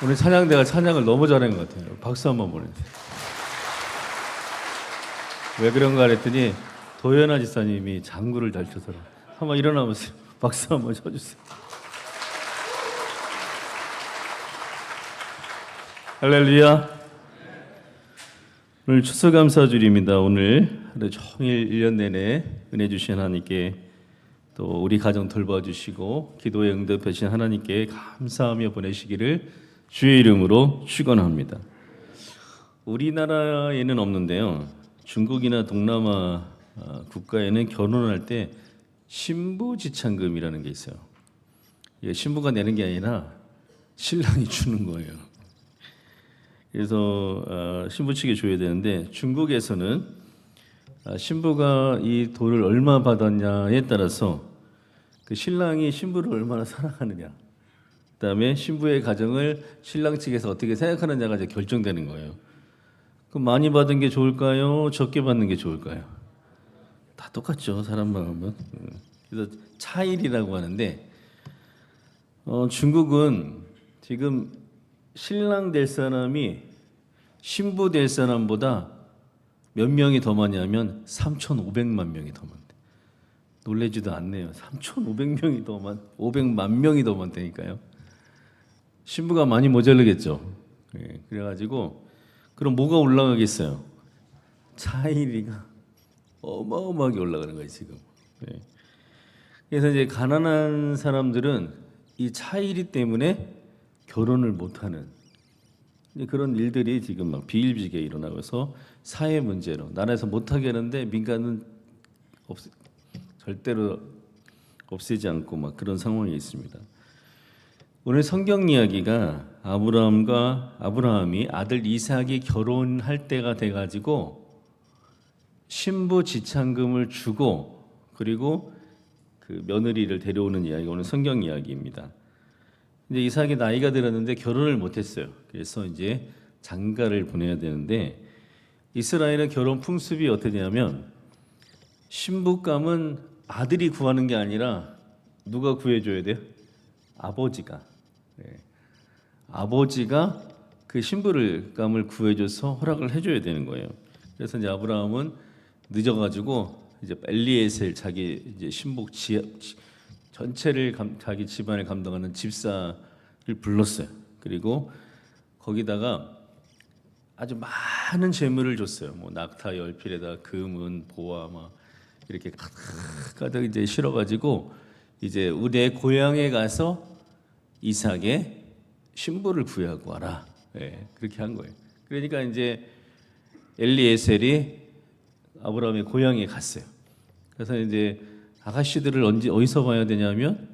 오늘 찬양대가 찬양을 너무 잘한 것 같아요. 박수 한번 보내주세요. 왜 그런가 그랬더니 도연아 지사님이 장구를 잘 쳐서 한번 일어나보세요. 박수 한번 쳐주세요. 할렐루야. 오늘 추수감사주일입니다. 오늘 하루 종일 1년 내내 은혜 주신 하나님께 또 우리 가정 돌봐주시고 기도에 응답하신 하나님께 감사하며 보내시기를 주의 이름으로 축원합니다. 우리나라에는 없는데요. 중국이나 동남아 국가에는 결혼할 때 신부지참금이라는 게 있어요. 이게 신부가 내는 게 아니라 신랑이 주는 거예요. 그래서 신부 측에 줘야 되는데 중국에서는 신부가 이 돈을 얼마 받았냐에 따라서 그 신랑이 신부를 얼마나 사랑하느냐, 그다음에 신부의 가정을 신랑 측에서 어떻게 생각하느냐가 이제 결정되는 거예요. 그럼 많이 받은 게 좋을까요? 적게 받는 게 좋을까요? 다 똑같죠, 사람 마음은. 그래서 차일이라고 하는데 중국은 지금 신랑 될 사람이 신부 될 사람보다 몇 명이 더 많냐면 3,500만 명이 더 많대. 놀라지도 않네요. 3,500명이 더 500만 명이 더 많다니까요. 신부가 많이 모자르겠죠. 그래가지고 그럼 뭐가 올라가겠어요? 차이리가 어마어마하게 올라가는 거예요 지금. 그래서 이제 가난한 사람들은 이 차이리 때문에 결혼을 못하는 그런 일들이 지금 막 비일비재하게 일어나서 사회 문제로 나라에서 못하게 하는데 민간은 절대로 없애지 않고 막 그런 상황이 있습니다. 오늘 성경 이야기가 아브라함이 아들 이삭이 결혼할 때가 돼가지고 신부 지참금을 주고 그리고 그 며느리를 데려오는 이야기가 오늘 성경 이야기입니다. 이제 이삭이 나이가 들었는데 결혼을 못했어요. 그래서 이제 장가를 보내야 되는데 이스라엘의 결혼 풍습이 어떠냐면 신부감은 아들이 구하는 게 아니라 누가 구해줘야 돼요? 아버지가. 아버지가 그 신부감을 구해줘서 허락을 해줘야 되는 거예요. 그래서 이제 아브라함은 늦어가지고 이제 엘리에셀 자기 이제 신복 전체를 자기 집안을 감당하는 집사를 불렀어요. 그리고 거기다가 아주 많은 재물을 줬어요. 뭐 낙타 10필에다 금은 보화 막 이렇게 가득 이제 실어가지고 이제 내 고향에 가서 이삭의 신부를 구하고 와라. 그렇게 한 거예요. 그러니까 이제 엘리에셀이 아브라함의 고향에 갔어요. 그래서 이제 아가씨들을 어디서 봐야 되냐면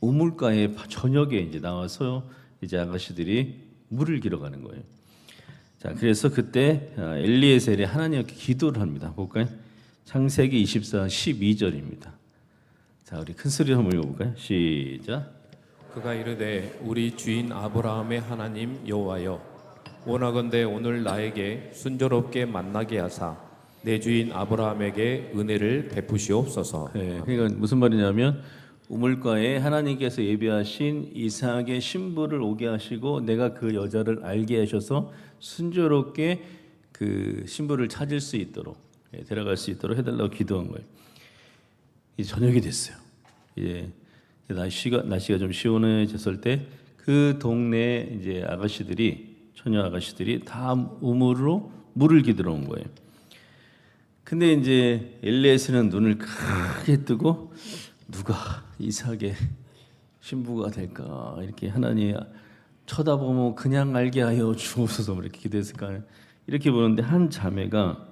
우물가에 저녁에 이제 나와서 이제 아가씨들이 물을 길어 가는 거예요. 자, 그래서 그때 엘리에셀이 하나님께 기도를 합니다. 볼까요? 창세기 24, 12절입니다. 자, 우리 큰 소리로 한번 읽어볼까요? 시작. 그가 이르되 우리 주인 아브라함의 하나님 여호와여, 원하건대 오늘 나에게 순조롭게 만나게 하사 내 주인 아브라함에게 은혜를 베푸시옵소서. 그러니까 무슨 말이냐면 우물가에 하나님께서 예비하신 이삭의 신부를 오게 하시고 내가 그 여자를 알게 하셔서 순조롭게 그 신부를 찾을 수 있도록 데려갈 수 있도록 해달라고 기도한 거예요. 이 저녁이 됐어요. 날씨가 좀 시원해졌을 때 그 동네 이제 처녀 아가씨들이 다 우물로 물을 기들어 온 거예요. 근데 이제 엘리에스는 눈을 크게 뜨고 누가 이삭의 신부가 될까 이렇게 하나님 쳐다보면 그냥 알게 하여 주옵소서 이렇게 기도했을까 이렇게 보는데 한 자매가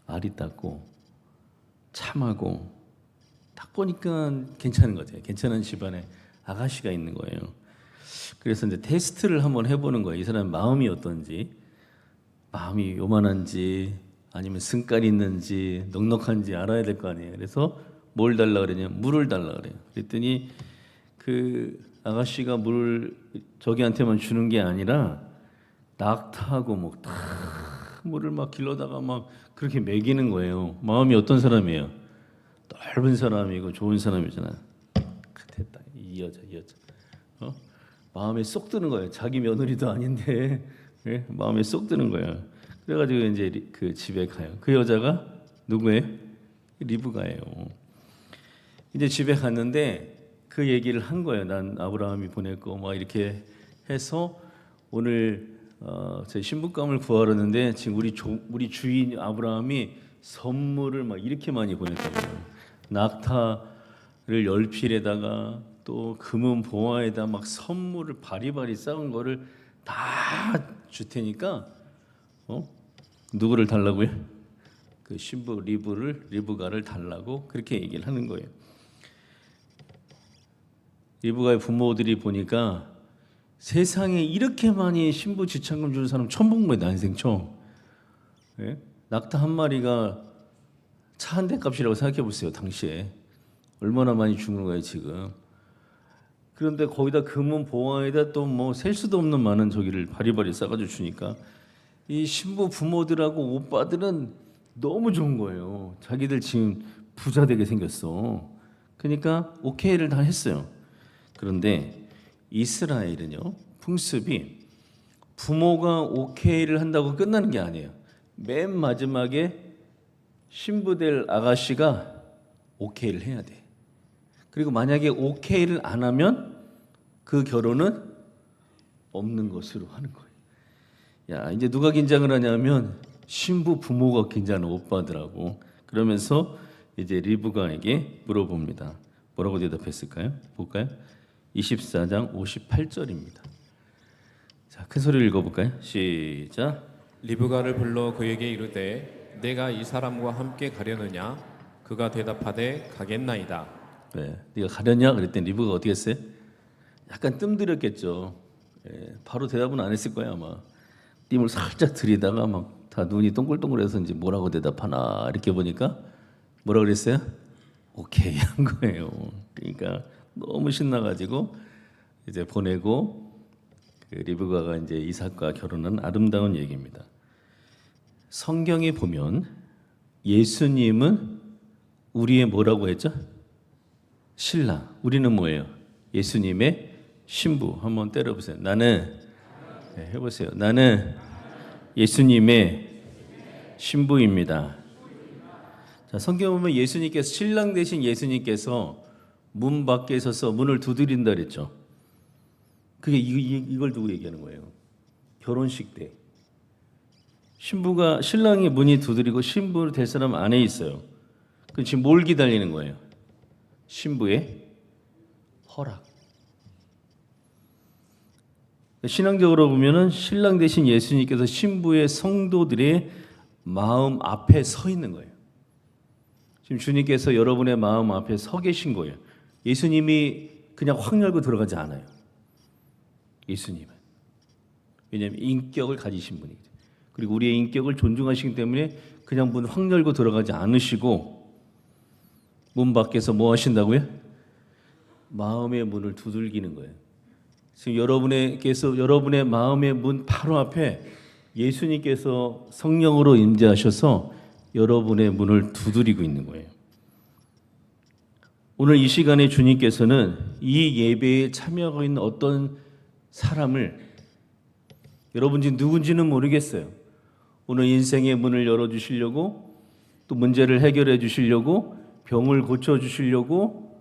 알이 닦고 참하고 딱 보니까 괜찮은 것 같아요. 괜찮은 집안에 아가씨가 있는 거예요. 그래서 이제 테스트를 한번 해보는 거예요. 이 사람 마음이 어떤지, 마음이 요만한지 아니면 승깔이 있는지 넉넉한지 알아야 될 거 아니에요. 그래서 뭘 달라 그러냐, 물을 달라 그래요. 그랬더니 그 아가씨가 물을 저기한테만 주는 게 아니라 낙타하고 뭐 물을 막 길러다가 막 그렇게 먹이는 거예요. 마음이 어떤 사람이에요? 넓은 사람이고 좋은 사람이잖아요. 됐다 이 여자. 마음에 쏙 드는 거예요. 자기 며느리도 아닌데 예? 마음에 쏙 드는 거예요. 그래가지고 이제 그 집에 가요. 그 여자가 누구예요? 리브가예요. 이제 집에 갔는데 그 얘기를 한 거예요. 난 아브라함이 보냈고 막 이렇게 해서 오늘 제 신부감을 구하려는데 지금 우리 주인 아브라함이 선물을 막 이렇게 많이 보냈다고요. 낙타를 10필에다가 또 금은 보화에다 막 선물을 바리바리 쌓은 거를 다 줄 테니까 누구를 달라고요? 그 신부 리브가를 달라고 그렇게 얘기를 하는 거예요. 리브가의 부모들이 보니까 세상에 이렇게 많이 신부 지참금 주는 사람 처음 본 거예요. 난생 처음. 예? 낙타 한 마리가 차 한 대 값이라고 생각해 보세요. 당시에 얼마나 많이 주는 거예요 지금. 그런데 거기다 금은 보화에다 또 뭐 셀 수도 없는 많은 저기를 바리바리 싸가지고 주니까 이 신부 부모들하고 오빠들은 너무 좋은 거예요. 자기들 지금 부자 되게 생겼어. 그러니까 오케이를 다 했어요. 그런데 이스라엘은요 풍습이 부모가 오케이를 한다고 끝나는 게 아니에요. 맨 마지막에 신부될 아가씨가 오케이를 해야 돼. 그리고 만약에 오케이를 안 하면 그 결혼은 없는 것으로 하는 거예요. 야, 이제 누가 긴장을 하냐면 신부 부모가 긴장하는 오빠들하고. 그러면서 이제 리브가에게 물어봅니다. 뭐라고 대답했을까요? 볼까요? 24장 58절입니다. 자, 큰 소리를 읽어볼까요? 시작. 리브가를 불러 그에게 이르되 내가 이 사람과 함께 가려느냐? 그가 대답하되 가겠나이다. 네, 네가 가려냐? 그랬더니 리브가 어떻게 했어요? 약간 뜸들였겠죠. 예, 바로 대답은 안 했을 거야 아마. 띠을 살짝 들이다가 막 다 눈이 동글동글해서 이제 뭐라고 대답하나 이렇게 보니까 뭐라 그랬어요? 오케이 한 거예요. 그러니까 너무 신나가지고 이제 보내고 그 리브가가 이제 이삭과 결혼한 아름다운 얘기입니다. 성경에 보면 예수님은 우리의 뭐라고 했죠? 신랑. 우리는 뭐예요? 예수님의 신부. 한번 때려보세요. 나는 해보세요. 나는 예수님의 신부입니다. 자, 성경 보면 예수님께서 신랑 되신 예수님께서 문 밖에 서서 문을 두드린다 그랬죠. 그게 이걸 두고 얘기하는 거예요. 결혼식 때 신랑이 문이 두드리고 신부 될 사람 안에 있어요. 그럼 지금 뭘 기다리는 거예요? 신부의 허락. 신앙적으로 보면은 신랑 대신 예수님께서 신부의 성도들의 마음 앞에 서 있는 거예요. 지금 주님께서 여러분의 마음 앞에 서 계신 거예요. 예수님이 그냥 확 열고 들어가지 않아요. 예수님은. 왜냐하면 인격을 가지신 분이기 때문에. 그리고 우리의 인격을 존중하시기 때문에 그냥 문 확 열고 들어가지 않으시고 문 밖에서 뭐 하신다고요? 마음의 문을 두들기는 거예요. 지금 여러분의 마음의 문 바로 앞에 예수님께서 성령으로 임재하셔서 여러분의 문을 두드리고 있는 거예요. 오늘 이 시간에 주님께서는 이 예배에 참여하고 있는 어떤 사람을 여러분 지금 누군지는 모르겠어요. 오늘 인생의 문을 열어주시려고 또 문제를 해결해 주시려고 병을 고쳐주시려고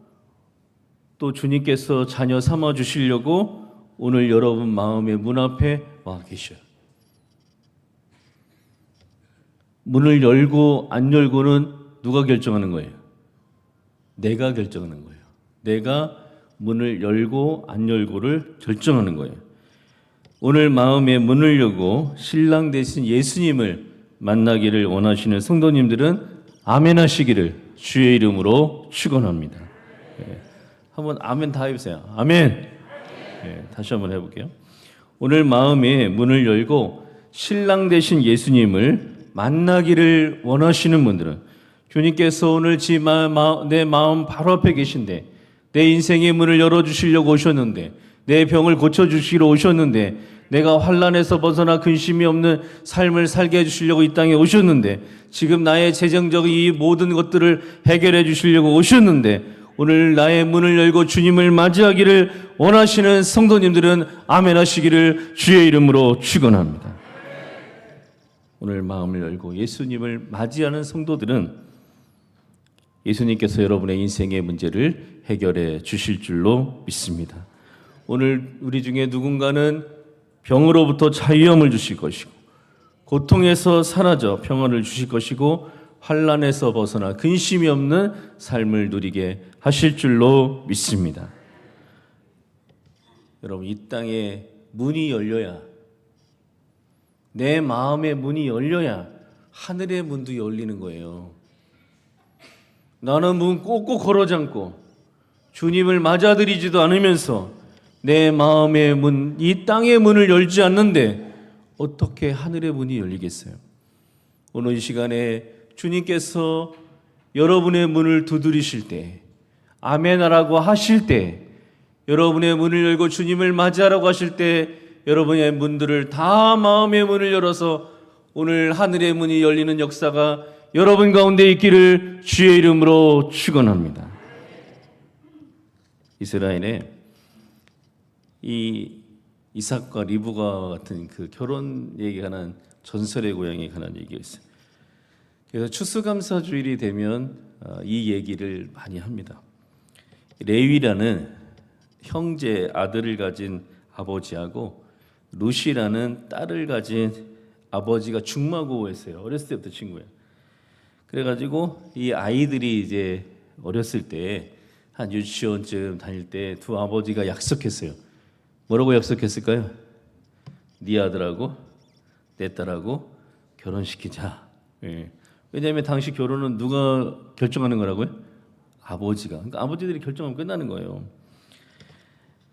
또 주님께서 자녀 삼아 주시려고 오늘 여러분 마음의 문 앞에 와 계셔요. 문을 열고 안 열고는 누가 결정하는 거예요? 내가 결정하는 거예요. 내가 문을 열고 안 열고를 결정하는 거예요. 오늘 마음의 문을 열고 신랑 되신 예수님을 만나기를 원하시는 성도님들은 아멘 하시기를 주의 이름으로 축원합니다. 네. 한번 아멘 다 해보세요. 아멘. 네, 다시 한번 해볼게요. 오늘 마음의 문을 열고 신랑 되신 예수님을 만나기를 원하시는 분들은 주님께서 오늘 내 마음 바로 앞에 계신데 내 인생의 문을 열어주시려고 오셨는데 내 병을 고쳐주시러 오셨는데 내가 환난에서 벗어나 근심이 없는 삶을 살게 해주시려고 이 땅에 오셨는데 지금 나의 재정적인 이 모든 것들을 해결해 주시려고 오셨는데 오늘 나의 문을 열고 주님을 맞이하기를 원하시는 성도님들은 아멘 하시기를 주의 이름으로 축원합니다. 오늘 마음을 열고 예수님을 맞이하는 성도들은 예수님께서 여러분의 인생의 문제를 해결해 주실 줄로 믿습니다. 오늘 우리 중에 누군가는 병으로부터 자유함을 주실 것이고 고통에서 사라져 평안을 주실 것이고 환난에서 벗어나 근심이 없는 삶을 누리게 하실 줄로 믿습니다. 여러분, 이 땅에 문이 열려야, 내 마음의 문이 열려야 하늘의 문도 열리는 거예요. 나는 문 꼭꼭 걸어 잠고 주님을 맞아들이지도 않으면서 내 마음의 문, 이 땅의 문을 열지 않는데 어떻게 하늘의 문이 열리겠어요? 오늘 이 시간에 주님께서 여러분의 문을 두드리실 때, 아멘하라고 하실 때, 여러분의 문을 열고 주님을 맞이하라고 하실 때 여러분의 문들을 다 마음의 문을 열어서 오늘 하늘의 문이 열리는 역사가 여러분 가운데 있기를 주의 이름으로 축원합니다. 이스라엘에 이 이삭과 리브가 같은 그 결혼 얘기가 난 전설의 고향에 관한 얘기가 있어요. 그래서 추수감사주일이 되면 이 얘기를 많이 합니다. 레위라는 형제 아들을 가진 아버지하고 루시라는 딸을 가진 아버지가 중마고였어요. 어렸을 때부터 친구예요. 그래가지고 이 아이들이 이제 어렸을 때 한 유치원쯤 다닐 때 두 아버지가 약속했어요. 뭐라고 약속했을까요? 네 아들하고 내 딸하고 결혼시키자. 예. 왜냐하면 당시 결혼은 누가 결정하는 거라고요? 아버지가. 그러니까 아버지들이 결정하면 끝나는 거예요.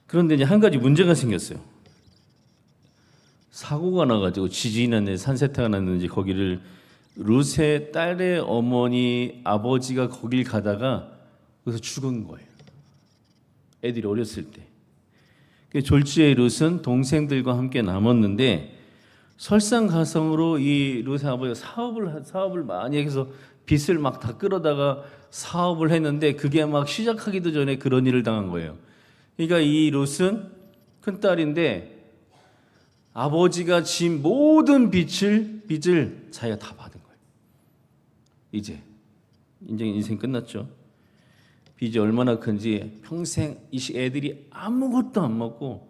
그런데 이제 한 가지 문제가 생겼어요. 사고가 나가지고 지진이 났는지 산세태가 났는지 거기를 룻의 딸의 어머니 아버지가 거길 가다가 거기서 죽은 거예요. 애들이 어렸을 때. 졸지의 룻은 동생들과 함께 남았는데 설상가성으로 이 룻의 아버지가 사업을 많이 해서 빚을 막 다 끌어다가 사업을 했는데 그게 막 시작하기도 전에 그런 일을 당한 거예요. 그러니까 이 룻은 큰 딸인데 아버지가 진 모든 빚을 자기가 다 받은 거예요. 이제 인생 끝났죠. 빚이 얼마나 큰지 평생 이 애들이 아무것도 안 먹고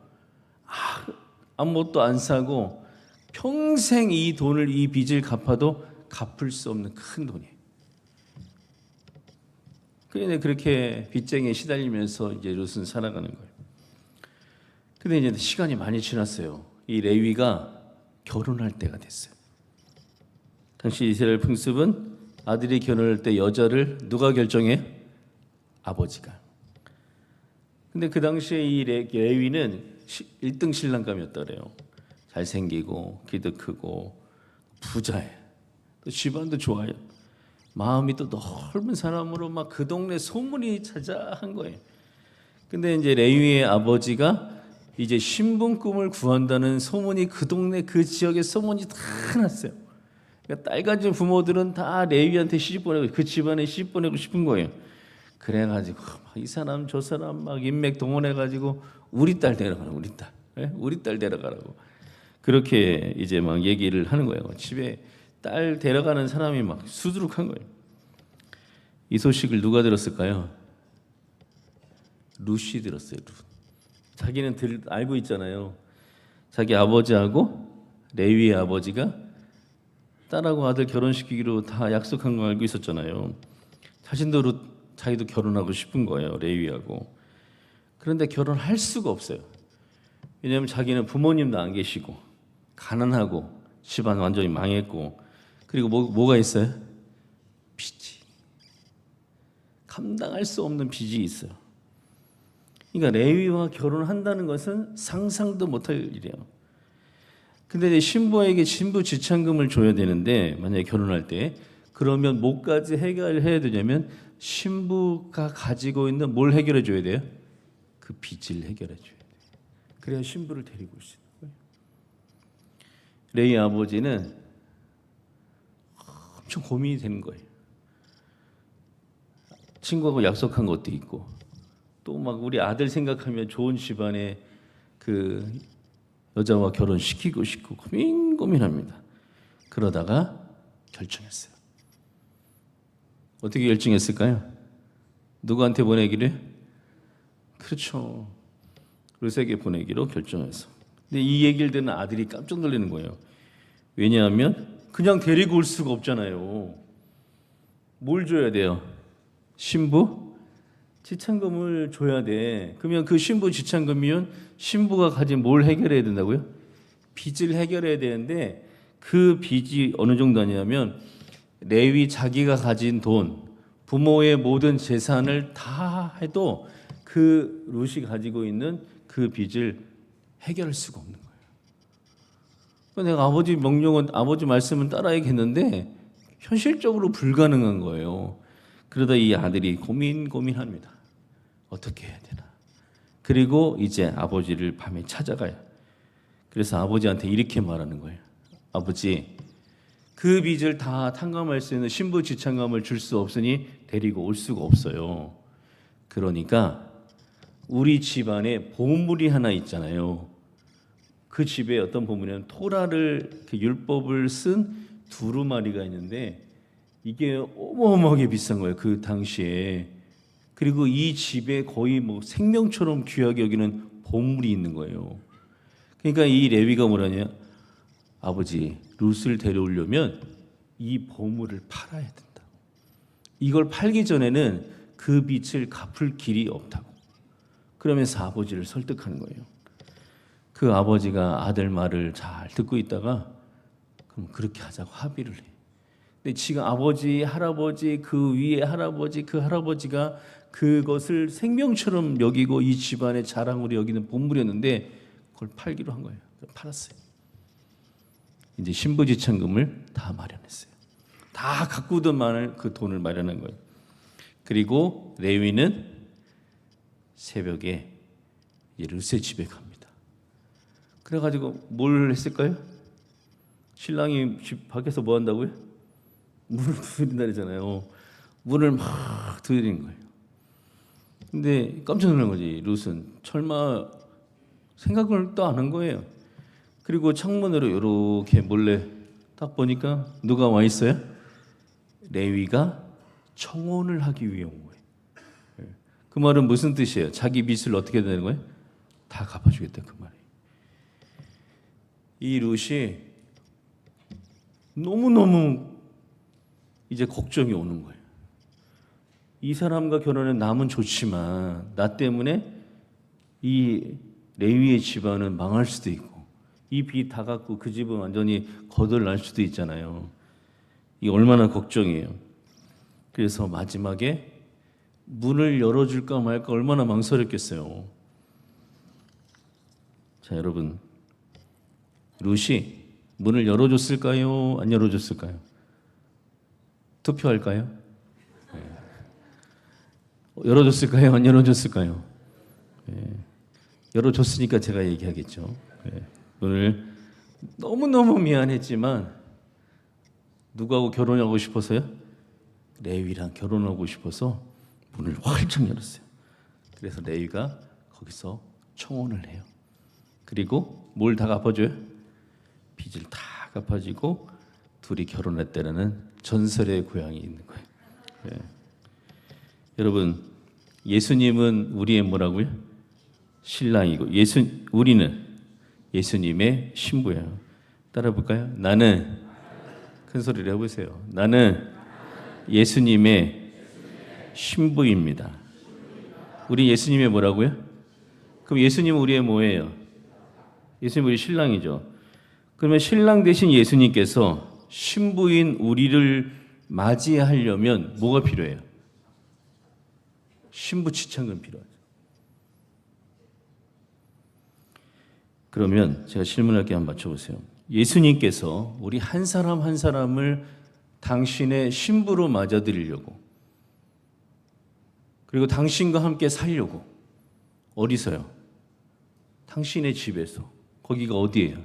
아무것도 안 사고 평생 이 돈을 이 빚을 갚아도 갚을 수 없는 큰 돈이에요. 그런데 그렇게 빚쟁이에 시달리면서 이제 룻은 살아가는 거예요. 근데 이제 시간이 많이 지났어요. 이 레위가 결혼할 때가 됐어요. 당시 이스라엘 풍습은 아들이 결혼할 때 여자를 누가 결정해? 아버지가. 근데 그 당시에 이 레위는 1등 신랑감이었다 그래요. 잘생기고 키도 크고 부자예요. 또 집안도 좋아요. 마음이 또 넓은 사람으로 막 그 동네 소문이 자자한 거예요. 근데 이제 레위의 아버지가 이제 신분 꿈을 구한다는 소문이 그 동네 그 지역에 소문이 다 났어요. 그러니까 딸 가진 부모들은 다 레위한테 시집 보내고 그 집안에 시집 보내고 싶은 거예요. 그래가지고 이 사람 저 사람 막 인맥 동원해가지고 우리 딸 데려가라, 우리 딸, 우리 딸 데려가라고 그렇게 이제 막 얘기를 하는 거예요. 집에 딸 데려가는 사람이 막 수두룩한 거예요. 이 소식을 누가 들었을까요? 룻이 들었어요. 룻. 자기는 알고 있잖아요. 자기 아버지하고 레위의 아버지가 딸하고 아들 결혼시키기로 다 약속한 거 알고 있었잖아요. 자기도 결혼하고 싶은 거예요. 레위하고. 그런데 결혼할 수가 없어요. 왜냐하면 자기는 부모님도 안 계시고 가난하고 집안 완전히 망했고 그리고 뭐가 있어요? 빚이. 감당할 수 없는 빚이 있어요. 그러니까 레위와 결혼한다는 것은 상상도 못할 일이에요. 근데 신부에게 신부 지참금을 줘야 되는데 만약에 결혼할 때 그러면 뭐까지 해결해야 되냐면 신부가 가지고 있는 뭘 해결해 줘야 돼요? 그 빚을 해결해 줘야 돼요. 그래야 신부를 데리고 올 수 있는 거예요. 레위 아버지는 엄청 고민이 되는 거예요. 친구하고 약속한 것도 있고 또 막 우리 아들 생각하면 좋은 집안에 그 여자와 결혼시키고 싶고 고민합니다. 그러다가 결정했어요. 어떻게 결정했을까요? 누구한테 보내기를? 그렇죠. 룻에게 보내기로 결정했어. 근데 이 얘기를 듣는 아들이 깜짝 놀라는 거예요. 왜냐하면 그냥 데리고 올 수가 없잖아요. 뭘 줘야 돼요? 신부? 지참금을 줘야 돼. 그러면 그 신부 지참금이면 신부가 가진 뭘 해결해야 된다고요? 빚을 해결해야 되는데 그 빚이 어느 정도 하냐면 레위 자기가 가진 돈, 부모의 모든 재산을 다 해도 그 룻이 가지고 있는 그 빚을 해결할 수가 없는 거예요. 그러니까 내가 아버지 명령은 아버지 말씀은 따라야겠는데 현실적으로 불가능한 거예요. 그러다 이 아들이 고민합니다. 어떻게 해야 되나? 그리고 이제 아버지를 밤에 찾아가요. 그래서 아버지한테 이렇게 말하는 거예요. 아버지, 그 빚을 다 탕감할 수 있는 신부 지참금을 줄 수 없으니 데리고 올 수가 없어요. 그러니까 우리 집안에 보물이 하나 있잖아요. 그 집에 어떤 보물이냐면 토라를 율법을 쓴 두루마리가 있는데 이게 어마어마하게 비싼 거예요. 그 당시에. 그리고 이 집에 거의 뭐 생명처럼 귀하게 여기는 보물이 있는 거예요. 그러니까 이 레위가 뭐라냐? 아버지, 룻을 데려오려면 이 보물을 팔아야 된다. 이걸 팔기 전에는 그 빚을 갚을 길이 없다고. 그러면서 아버지를 설득하는 거예요. 그 아버지가 아들 말을 잘 듣고 있다가 그럼 그렇게 하자고 합의를 해. 근데 지금 아버지, 할아버지, 그 위에 할아버지, 그 할아버지가 그것을 생명처럼 여기고 이 집안의 자랑으로 여기는 보물이었는데 그걸 팔기로 한 거예요. 팔았어요. 이제 신부지참금을 다 마련했어요. 다 가꾸던 그 돈을 마련한 거예요. 그리고 레위는 새벽에 이제 룻의 집에 갑니다. 그래가지고 뭘 했을까요? 신랑이 집 밖에서 뭐 한다고요? 문을 두드린다 그러잖아요. 문을 막 두드리는 거예요. 근데 깜짝 놀란 거지. 룻은 설마 생각을 또 안 한 거예요. 그리고 창문으로 이렇게 몰래 딱 보니까 누가 와 있어요? 레위가 청혼을 하기 위해 온 거예요. 그 말은 무슨 뜻이에요? 자기 빚을 어떻게 되는 거예요? 다 갚아주겠다 그 말이에요. 이 룻이 너무너무 이제 걱정이 오는 거예요. 이 사람과 결혼해 남은 좋지만 나 때문에 이 레위의 집안은 망할 수도 있고 이 빚 다 갖고 그 집은 완전히 거덜날 수도 있잖아요. 이게 얼마나 걱정이에요. 그래서 마지막에 문을 열어줄까 말까 얼마나 망설였겠어요. 자, 여러분, 룻이 문을 열어줬을까요? 안 열어줬을까요? 투표할까요? 네. 열어줬을까요? 안 열어줬을까요? 네. 열어줬으니까 제가 얘기하겠죠. 네. 오늘 너무너무 미안했지만 누구하고 결혼하고 싶어서요? 레위랑 결혼하고 싶어서 문을 활짝 열었어요. 그래서 레위가 거기서 청혼을 해요. 그리고 뭘 다 갚아줘요? 빚을 다 갚아지고 둘이 결혼했다는 전설의 고향이 있는 거예요. 네. 여러분, 예수님은 우리의 뭐라고요? 신랑이고 우리는 예수님의 신부예요. 따라 볼까요? 나는 큰 소리를 해보세요. 나는 예수님의 신부입니다. 우리 예수님의 뭐라고요? 그럼 예수님은 우리의 뭐예요? 예수님 우리 신랑이죠. 그러면 신랑 대신 예수님께서 신부인 우리를 맞이하려면 뭐가 필요해요? 신부 지참금 필요하죠. 그러면 제가 질문할 게 한번 맞춰보세요. 예수님께서 우리 한 사람 한 사람을 당신의 신부로 맞아들이려고 그리고 당신과 함께 살려고 어디서요? 당신의 집에서. 거기가 어디예요?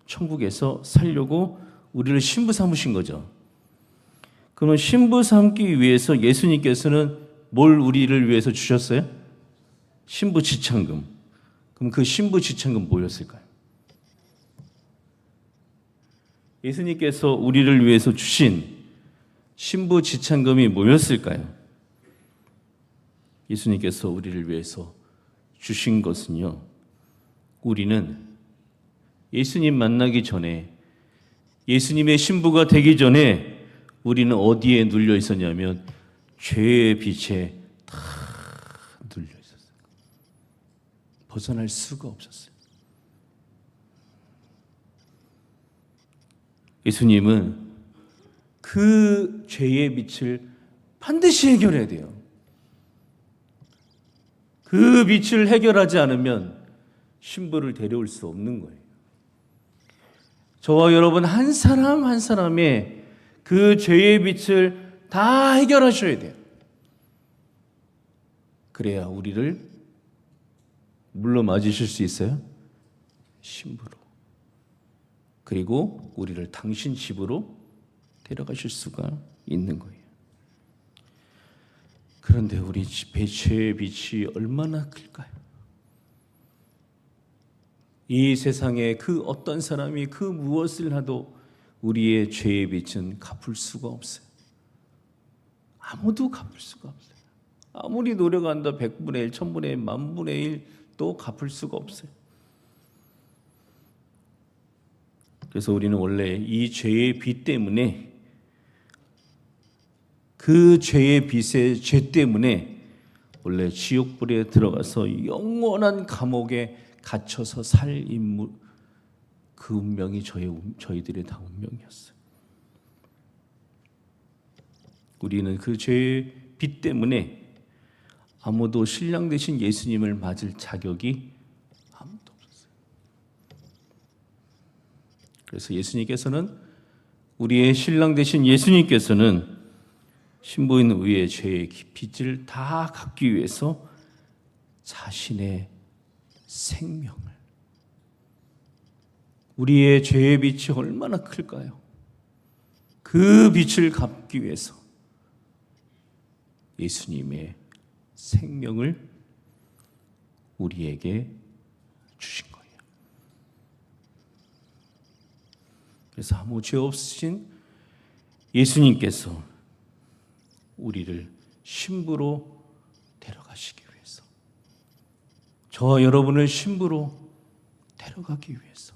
천국에서 살려고 우리를 신부 삼으신 거죠. 그러면 신부 삼기 위해서 예수님께서는 뭘 우리를 위해서 주셨어요? 신부 지참금. 그럼 그 신부 지참금 뭐였을까요? 예수님께서 우리를 위해서 주신 신부 지참금이 뭐였을까요? 예수님께서 우리를 위해서 주신 것은요, 우리는 예수님 만나기 전에, 예수님의 신부가 되기 전에 우리는 어디에 눌려 있었냐면 죄의 빛에 다 눌려 있었어요. 벗어날 수가 없었어요. 예수님은 그 죄의 빛을 반드시 해결해야 돼요. 그 빛을 해결하지 않으면 신부를 데려올 수 없는 거예요. 저와 여러분 한 사람 한 사람의 그 죄의 빛을 다 해결하셔야 돼요. 그래야 우리를 물로 맞으실 수 있어요. 신부로. 그리고 우리를 당신 집으로 데려가실 수가 있는 거예요. 그런데 우리 집의 죄의 빛이 얼마나 클까요? 이 세상에 그 어떤 사람이 그 무엇을 하도 우리의 죄의 빛은 갚을 수가 없어요. 아무도 갚을 수가 없어요. 아무리 노력한다 100분의 1, 1000분의 1, 만분의 1도 갚을 수가 없어요. 그래서 우리는 원래 이 죄의 빛 때문에, 그 죄의 빛의 죄 때문에 원래 지옥불에 들어가서 영원한 감옥에 갇혀서 살 인물, 그 운명이 저희들의 다 운명이었어요. 우리는 그 죄의 빛 때문에 아무도 신랑 되신 예수님을 맞을 자격이 아무도 없었어요. 그래서 예수님께서는, 우리의 신랑 되신 예수님께서는 신부인 위의 죄의 빛을 다 갚기 위해서 자신의 생명을, 우리의 죄의 빛이 얼마나 클까요? 그 빛을 갚기 위해서 예수님의 생명을 우리에게 주신 거예요. 그래서 아무 죄 없으신 예수님께서 우리를 신부로 데려가시기 위해서, 저와 여러분을 신부로 데려가기 위해서,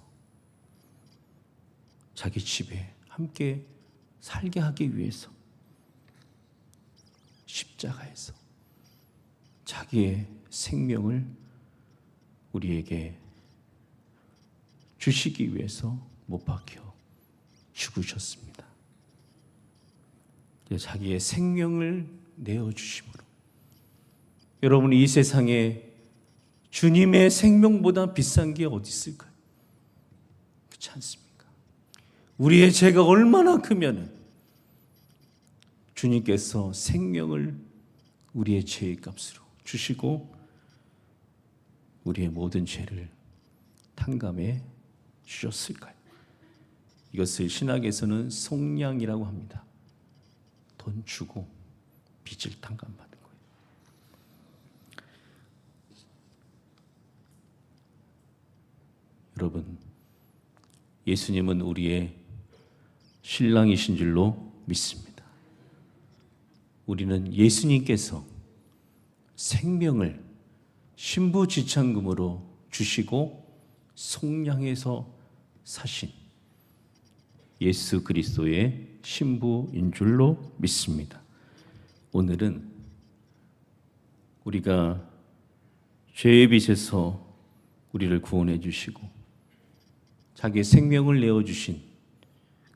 자기 집에 함께 살게 하기 위해서 십자가에서 자기의 생명을 우리에게 주시기 위해서 못 박혀 죽으셨습니다. 자기의 생명을 내어주심으로, 여러분 이 세상에 주님의 생명보다 비싼 게 어디 있을까요? 그렇지 않습니까? 우리의 죄가 얼마나 크면 주님께서 생명을 우리의 죄의 값으로 주시고 우리의 모든 죄를 탕감해 주셨을까요? 이것을 신학에서는 속량이라고 합니다. 돈 주고 빚을 탕감받은 거예요. 여러분, 예수님은 우리의 신랑이신 줄로 믿습니다. 우리는 예수님께서 생명을 신부 지참금으로 주시고 속량해서 사신 예수 그리스도의 신부인 줄로 믿습니다. 오늘은 우리가 죄의 빛에서 우리를 구원해 주시고 자기의 생명을 내어주신,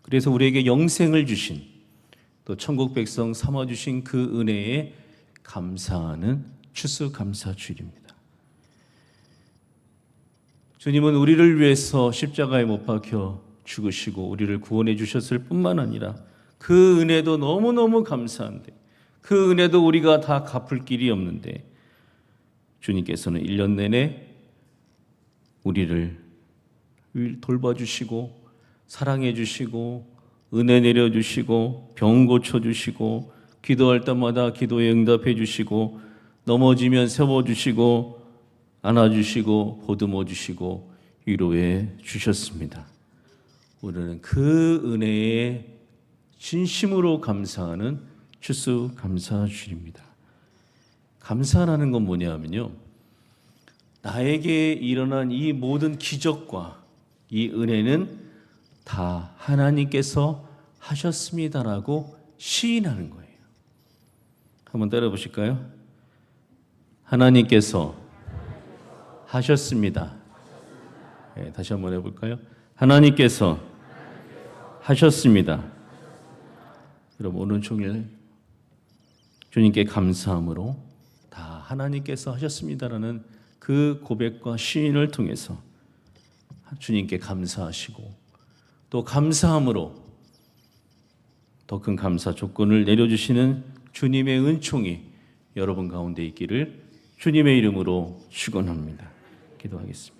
그래서 우리에게 영생을 주신, 또 천국 백성 삼아주신 그 은혜에 감사하는 추수감사주일입니다. 주님은 우리를 위해서 십자가에 못 박혀 죽으시고 우리를 구원해 주셨을 뿐만 아니라 그 은혜도 너무너무 감사한데, 그 은혜도 우리가 다 갚을 길이 없는데 주님께서는 1년 내내 우리를 돌봐주시고 사랑해 주시고 은혜 내려주시고 병 고쳐주시고 기도할 때마다 기도에 응답해 주시고 넘어지면 세워 주시고 안아 주시고 보듬어 주시고 위로해 주셨습니다. 우리는 그 은혜에 진심으로 감사하는 추수감사주일입니다. 감사하는 건 뭐냐면요, 나에게 일어난 이 모든 기적과 이 은혜는 다 하나님께서 하셨습니다라고 시인하는 거예요. 한번 따라 보실까요? 하나님께서 하셨습니다. 네, 다시 한번 해볼까요? 하나님께서 하셨습니다. 여러분, 오늘 종일 주님께 감사함으로 다 하나님께서 하셨습니다라는 그 고백과 시인을 통해서 주님께 감사하시고 또 감사함으로 더 큰 감사 조건을 내려주시는 주님의 은총이 여러분 가운데 있기를 주님의 이름으로 축원합니다. 기도하겠습니다.